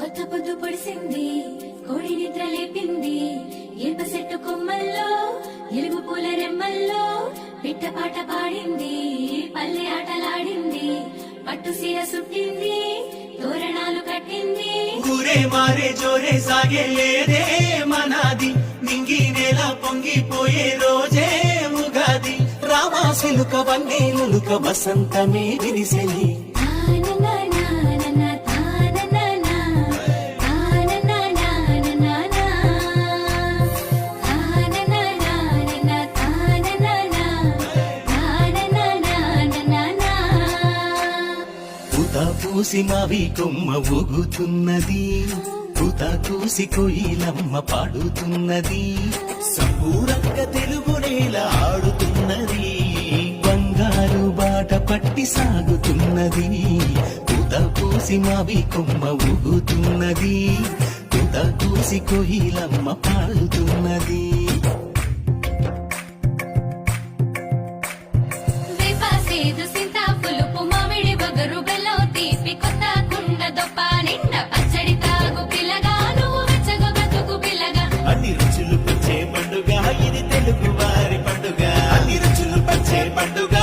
కొత్త పొద్దు పొడిసింది, కోడి నిద్ర లేపింది, ఇనుప చెట్టు కొమ్మల్లో ఎలుగు పూల రెమ్మల్లో పిట్ట పాట పాడింది, పల్లె ఆటలాడింది, పట్టు సీర సుట్టింది, తోరణాలు కట్టింది. ఊరే మారే జోరే సాగే లేదే మనాది, నింగి నేల పొంగిపోయే రోజే ఉగాది. రామాసిలుక వన్నేలుక వసంతమే విరిసెలి. పూసి మావి కొమ్మ ఊగుతున్నది, పూత కూసి కొయిలమ్మ పాడుతున్నది, సంపూరంగా తెలుగు నేల ఆడుతున్నది, బంగారు బాట పట్టి సాగుతున్నది. పూత పూసి మావి కొమ్మ ఊగుతున్నది, పూత కూసి కొయిలమ్మ పాడుతున్నది. అన్ని రుచులు పంచే పండుగ ఇది తెలుగు వారి పండుగ, అన్ని రుచులు పంచే పండుగ